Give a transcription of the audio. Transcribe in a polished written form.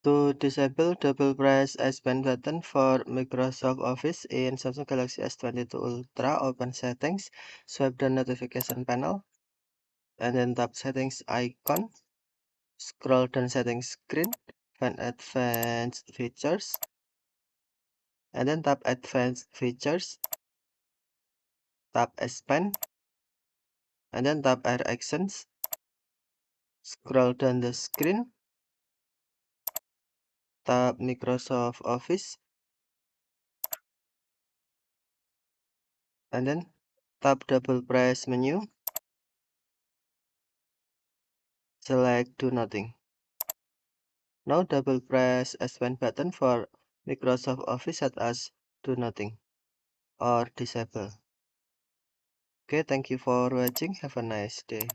To disable, double press S Pen button for Microsoft Office in Samsung Galaxy S22 Ultra. Open Settings, swipe the notification panel, and then tap Settings icon. Scroll down Settings screen, find Advanced Features, and then tap Advanced Features. Tap S Pen, and then tap Air Actions. Scroll down the screen, tap Microsoft Office, and then tap double press menu, select Do Nothing. Now double press S1 button for Microsoft Office set as Do Nothing or Disable. Okay, thank you for watching. Have a nice day.